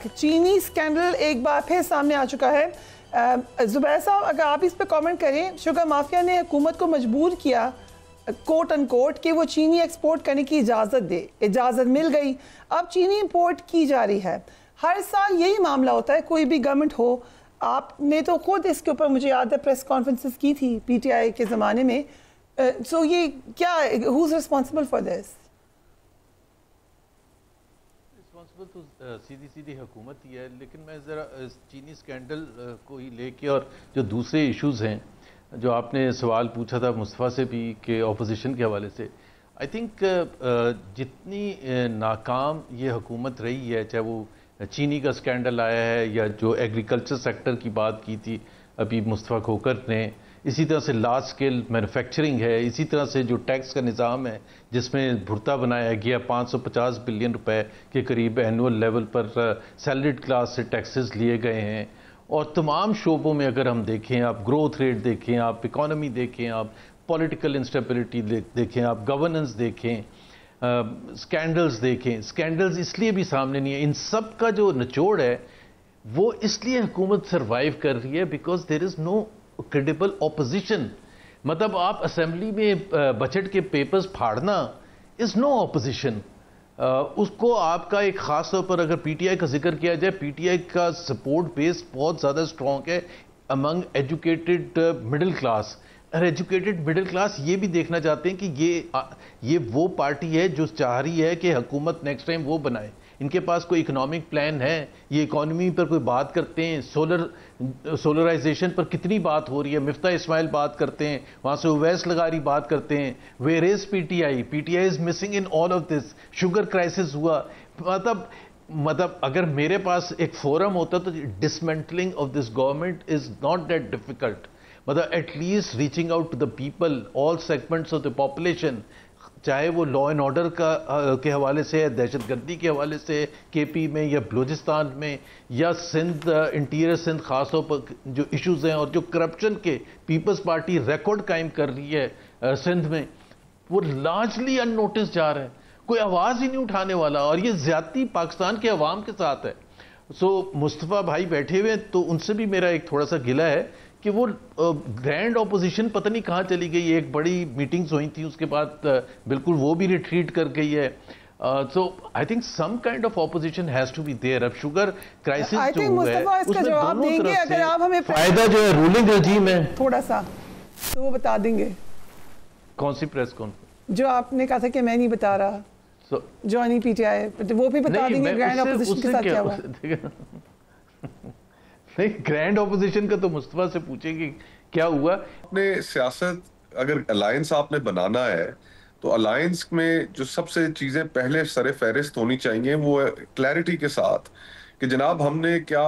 چینی اسکینڈل ایک بار پھر سامنے آ چکا ہے. زبیر صاحب اگر آپ اس پہ کامنٹ کریں, شوگر مافیا نے حکومت کو مجبور کیا کوٹ ان کوٹ کہ وہ چینی ایکسپورٹ کرنے کی اجازت دے, اجازت مل گئی, اب چینی امپورٹ کی جا رہی ہے. ہر سال یہی معاملہ ہوتا ہے, کوئی بھی گورنمنٹ ہو. آپ نے تو خود اس کے اوپر مجھے یاد ہے پریس کانفرنسز کی تھی پی ٹی آئی کے زمانے میں. سو یہ کیا, ہوز ریسپانسبل فار دس؟ تو سیدھی حکومت ہی ہے, لیکن میں ذرا چینی سکینڈل کو ہی لے کے اور جو دوسرے ایشوز ہیں جو آپ نے سوال پوچھا تھا مصطفیٰ سے بھی کہ اپوزیشن کے حوالے سے, آئی تھنک جتنی ناکام یہ حکومت رہی ہے, چاہے وہ چینی کا سکینڈل آیا ہے یا جو ایگریکلچر سیکٹر کی بات کی تھی ابھی مصطفیٰ کھوکر نے, اسی طرح سے لارج سکیل مینوفیکچرنگ ہے, اسی طرح سے جو ٹیکس کا نظام ہے جس میں بھرتا بنایا گیا 550 بلین روپے کے قریب اینول لیول پر سیلریڈ کلاس سے ٹیکسز لیے گئے ہیں. اور تمام شعبوں میں اگر ہم دیکھیں, آپ گروتھ ریٹ دیکھیں, آپ اکانومی دیکھیں, آپ پولیٹیکل انسٹیبلٹی دیکھیں, آپ گورننس دیکھیں, سکینڈلز دیکھیں. سکینڈلز اس لیے بھی سامنے نہیں ہے, ان سب کا جو نچوڑ ہے وہ اس لیے حکومت سروائیو کر رہی ہے because there is no credible opposition. مطلب آپ اسمبلی میں بجٹ کے پیپرز پھاڑنا از نو اپوزیشن. اس کو آپ کا ایک خاص طور پر اگر پی ٹی آئی کا ذکر کیا جائے, پی ٹی آئی کا سپورٹ بیس بہت زیادہ اسٹرانگ ہے امنگ ایجوکیٹڈ مڈل کلاس. اور ایجوکیٹڈ مڈل کلاس یہ بھی دیکھنا چاہتے ہیں کہ یہ وہ پارٹی ہے جو چاہ رہی ہے کہ حکومت نیکسٹ ٹائم وہ بنائے. ان کے پاس کوئی اکنامک پلان ہے, یہ اکانومی پر کوئی بات کرتے ہیں, سولرائزیشن پر کتنی بات ہو رہی ہے, مفتاح اسماعیل بات کرتے ہیں, وہاں سے اویس لغاری بات کرتے ہیں. Where is P T I is missing in all of this. Sugar crisis ہوا, مطلب اگر میرے پاس ایک فورم ہوتا تو dismantling of this government is not that difficult. مطلب at least reaching out to the people, all segments of the population, چاہے وہ لا اینڈ آرڈر کے حوالے سے, دہشت گردی کے حوالے سے کے پی میں یا بلوچستان میں یا سندھ, انٹیریئر سندھ خاص طور پر جو ایشوز ہیں, اور جو کرپشن کے پیپلز پارٹی ریکارڈ قائم کر رہی ہے سندھ میں, وہ لارجلی ان نوٹس جا رہا ہے, کوئی آواز ہی نہیں اٹھانے والا. اور یہ زیادتی پاکستان کے عوام کے ساتھ ہے. سو مصطفیٰ بھائی بیٹھے ہوئے, تو ان سے بھی میرا ایک تھوڑا سا گلہ ہے کہ وہ گرینڈ اپوزیشن پتہ نہیں کہاں چلی گئی. ایک بڑی میٹنگز ہوئی تھیں, اس کے بعد بالکل وہ بھی ریٹریٹ کر گئی ہے. So I think some kind of opposition has to be there. اب شوگر کرائسس جو ہے اس میں دونوں طرف سے فائدہ جو ہے رولنگ رجیم ہے. تھوڑا سا تو وہ بتا دیں گے کون سی پریس کانفرنس جو آپ نے کہا تھا کہ میں نہیں بتا رہا, جوانی پی ٹی آئی, وہ بھی بتا دیں گے گرینڈ اپوزیشن کے ساتھ کیا ہوا. نہیں, گرینڈ اپوزیشن کا تو مصطفیٰ سے پوچھیں گے کیا ہوا. اپنے سیاست اگر الائنس آپ نے بنانا ہے تو الائنس میں جو سب سے چیزیں پہلے سر فہرست ہونی چاہیے وہ کلیئرٹی کے ساتھ کہ جناب ہم نے کیا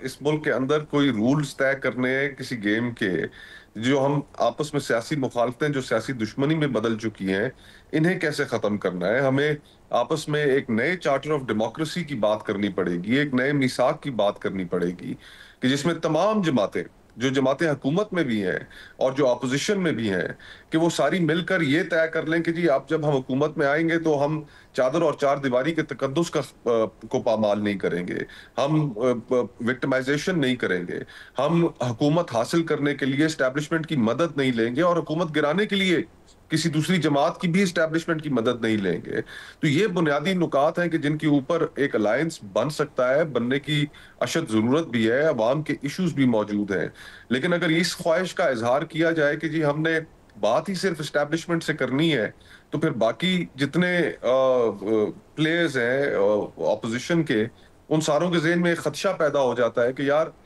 اس ملک کے اندر کوئی رولز طے کرنے ہیں کسی گیم کے, جو ہم آپس میں سیاسی مخالفتیں جو سیاسی دشمنی میں بدل چکی ہیں, انہیں کیسے ختم کرنا ہے. ہمیں آپس میں ایک نئے چارٹر آف ڈیموکریسی کی بات کرنی پڑے گی, ایک نئے میثاق کی بات کرنی پڑے گی کہ جس میں تمام جماعتیں, جو جماعتیں حکومت میں بھی ہیں اور جو اپوزیشن میں بھی ہیں, کہ وہ ساری مل کر یہ طے کر لیں کہ جی اب جب ہم حکومت میں آئیں گے تو ہم چادر اور چار دیواری کے تقدس کو پامال نہیں کریں گے, ہم وکٹمائزیشن نہیں کریں گے, ہم حکومت حاصل کرنے کے لیے اسٹیبلشمنٹ کی مدد نہیں لیں گے, اور حکومت گرانے کے لیے کسی دوسری جماعت کی بھی اسٹیبلشمنٹ کی مدد نہیں لیں گے. تو یہ بنیادی نکات ہیں کہ جن کے اوپر ایک الائنس بن سکتا ہے, بننے کی اشد ضرورت بھی ہے, عوام کے ایشوز بھی موجود ہیں. لیکن اگر اس خواہش کا اظہار کیا جائے کہ جی ہم نے بات ہی صرف اسٹیبلشمنٹ سے کرنی ہے, تو پھر باقی جتنے پلیئرز ہیں اپوزیشن کے, ان ساروں کے ذہن میں ایک خدشہ پیدا ہو جاتا ہے کہ یار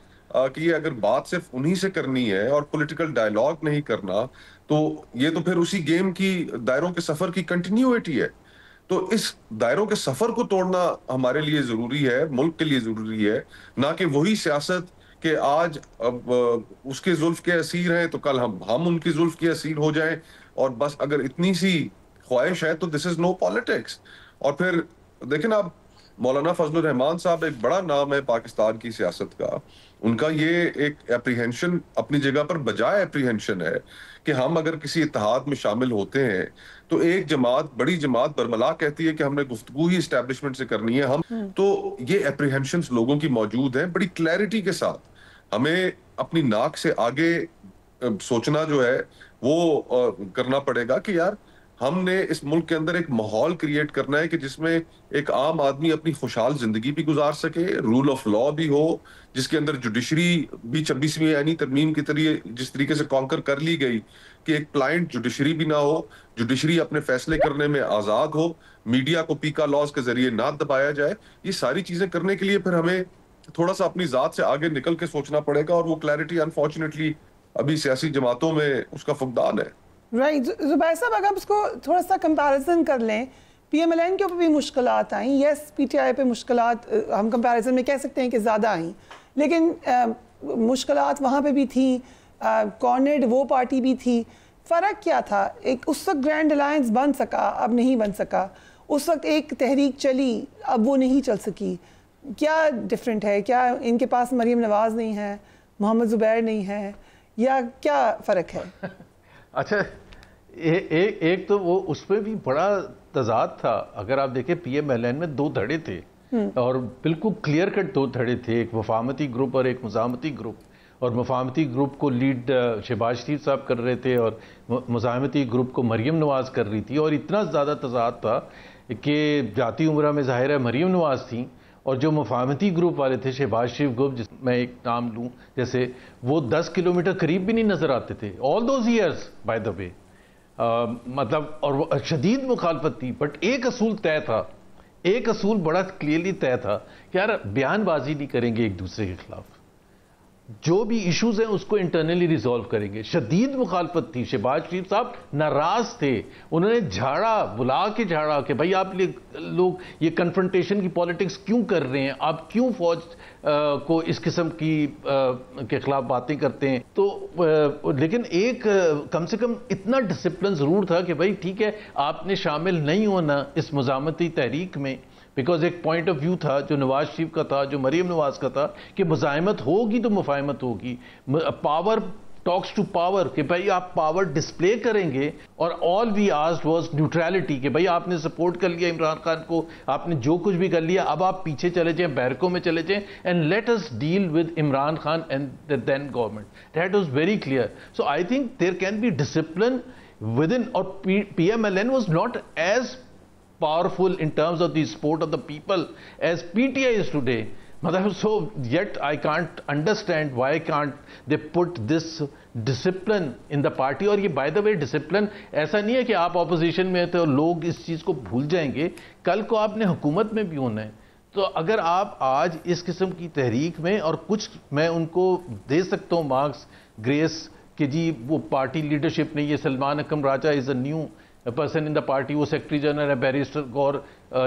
کہ یہ اگر بات صرف انہی سے کرنی ہے اور پولیٹیکل ڈائیلاگ نہیں کرنا, تو یہ تو پھر اسی گیم کی دائروں کے سفر کی کنٹینیوٹی ہے. تو اس دائروں کے سفر کو توڑنا ہمارے لیے ضروری ہے, ملک کے لیے ضروری ہے, نہ کہ وہی سیاست کہ آج اس کے زلف کے اسیر ہیں تو کل ہم ان کی زلف کے اسیر ہو جائیں, اور بس اگر اتنی سی خواہش ہے تو دس از نو پالیٹکس. اور پھر دیکھیں نا, اب مولانا فضل الرحمان صاحب ایک بڑا نام ہے پاکستان کی سیاست کا. ان کا یہ ایک اپریہنشن اپنی جگہ پر بجائے اپریہنشن ہے کہ ہم اگر کسی اتحاد میں شامل ہوتے ہیں تو ایک جماعت, بڑی جماعت برملا کہتی ہے کہ ہم نے گفتگو ہی اسٹیبلشمنٹ سے کرنی ہے. ہم تو یہ اپریہنشنز لوگوں کی موجود ہیں. بڑی کلیئرٹی کے ساتھ ہمیں اپنی ناک سے آگے سوچنا جو ہے وہ کرنا پڑے گا کہ یار ہم نے اس ملک کے اندر ایک ماحول کریٹ کرنا ہے کہ جس میں ایک عام آدمی اپنی خوشحال زندگی بھی گزار سکے, رول آف لا بھی ہو, جس کے اندر جوڈیشری بھی 26ویں آئینی ترمیم کے جس طریقے سے کانکر کر لی گئی کہ ایک پلائنٹ جوڈیشری بھی نہ ہو, جوڈیشری اپنے فیصلے کرنے میں آزاد ہو, میڈیا کو پیکا لاز کے ذریعے نہ دبایا جائے. یہ ساری چیزیں کرنے کے لیے پھر ہمیں تھوڑا سا اپنی ذات سے آگے نکل کے سوچنا پڑے گا, اور وہ کلیئرٹی انفارچونیٹلی ابھی سیاسی جماعتوں میں اس کا فقدان ہے. رائٹ. زبیر صاحب اگر آپ اس کو تھوڑا سا کمپیریزن کر لیں, پی ایم ایل این کے اوپر بھی مشکلات آئیں, یس پی ٹی آئی پہ مشکلات ہم کمپیریزن میں کہہ سکتے ہیں کہ زیادہ آئیں, لیکن مشکلات وہاں پہ بھی تھیں, کارنرڈ وہ پارٹی بھی تھی. فرق کیا تھا؟ ایک اس وقت گرینڈ الائنس بن سکا, اب نہیں بن سکا. اس وقت ایک تحریک چلی, اب وہ نہیں چل سکی. کیا ڈفرینٹ ہے؟ کیا ان کے پاس مریم نواز نہیں ہے, محمد زبیر نہیں ہے, یا کیا فرق ہے؟ اچھا, ایک تو وہ اس میں بھی بڑا تضاد تھا. اگر آپ دیکھیں پی ایم ایل این میں دو دھڑے تھے, اور بالکل کلیئر کٹ دو دھڑے تھے, ایک مفاہمتی گروپ اور ایک مزاحمتی گروپ. اور مفاہمتی گروپ کو لیڈ شہباز شریف صاحب کر رہے تھے, اور مزاحمتی گروپ کو مریم نواز کر رہی تھی. اور اتنا زیادہ تضاد تھا کہ ذاتی عمرہ میں ظاہر ہے مریم نواز تھیں, اور جو مفاہمتی گروپ والے تھے شہباز شریف گروپ, جس میں ایک نام لوں جیسے, وہ 10 کلومیٹر قریب بھی نہیں نظر آتے تھے all those years by the way. مطلب, اور وہ شدید مخالفت تھی. بٹ ایک اصول طے تھا, ایک اصول بڑا کلیئرلی طے تھا کہ یار بیان بازی نہیں کریں گے ایک دوسرے کے خلاف, جو بھی ایشوز ہیں اس کو انٹرنلی ریزالو کریں گے. شدید مخالفت تھی, شہباز شریف صاحب ناراض تھے, انہوں نے جھاڑا, بلا کے جھاڑا کہ بھائی آپ لوگ یہ کنفرنٹیشن کی پالیٹکس کیوں کر رہے ہیں, آپ کیوں فوج کو اس قسم کی کے خلاف باتیں کرتے ہیں. تو لیکن ایک کم سے کم اتنا ڈسپلن ضرور تھا کہ بھائی ٹھیک ہے آپ نے شامل نہیں ہونا اس مزاحمتی تحریک میں, بیکاز ایک پوائنٹ آف ویو تھا جو نواز شریف کا تھا, جو مریم نواز کا تھا, کہ مزاحمت ہوگی تو مفاہمت ہوگی. پاور ٹاکس ٹو پاور, کہ بھائی آپ پاور ڈسپلے کریں گے. اور آل وی آسکڈ واز نیوٹرلٹی, کہ بھئی آپ نے سپورٹ کر لیا عمران خان کو, آپ نے جو کچھ بھی کر لیا, اب آپ پیچھے چلے جائیں, بیرکوں میں چلے جائیں, and let us deal with Imran Khan and then government. That was very clear. So I think there can be discipline within. اور P M L N was not as powerful in terms of the support of the people as PTI is today. So yet I can't understand why can't they put this discipline in the party. اور یہ by the way discipline ایسا نہیں ہے کہ آپ opposition میں تو لوگ اس چیز کو بھول جائیں گے, کل کو آپ نے حکومت میں بھی ہونا ہے. تو اگر آپ آج اس قسم کی تحریک میں, اور کچھ میں ان کو دے سکتا ہوں مارکس گریس کہ جی وہ پارٹی لیڈرشپ نے, یہ Salman Akram Raja is a new person in the party, وہ سیکرٹری جنرل ہے, بیرسٹر گور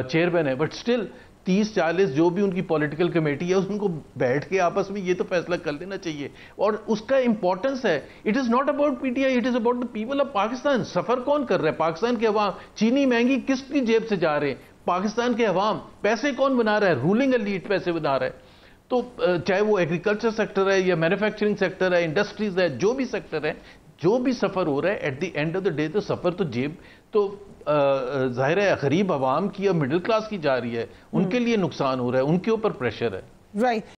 چیئرمین ہے, بٹ اسٹل 30-40 جو بھی ان کی پولیٹیکل کمیٹی ہے ان کو بیٹھ کے آپس میں یہ تو فیصلہ کر لینا چاہیے. اور اس کا امپورٹنس ہے, it is not about P T I, it is about the people of Pakistan. سفر کون کر رہا ہے؟ پاکستان کے عوام. چینی مہنگی کس کی جیب سے جا رہے ہیں؟ پاکستان کے عوام. پیسے کون بنا رہا ہے؟ رولنگ ایلیٹ پیسے بنا رہا ہے. تو چاہے وہ ایگریکلچر سیکٹر ہے یا مینوفیکچرنگ سیکٹر ہے, انڈسٹریز ہے, جو بھی سیکٹر ہے, جو بھی سفر ہو رہا ہے, at the end of the day تو سفر تو جیب تو ظاہر ہے غریب عوام کی اور مڈل کلاس کی جا رہی ہے, ان کے لیے نقصان ہو رہا ہے, ان کے اوپر پریشر ہے. رائٹ.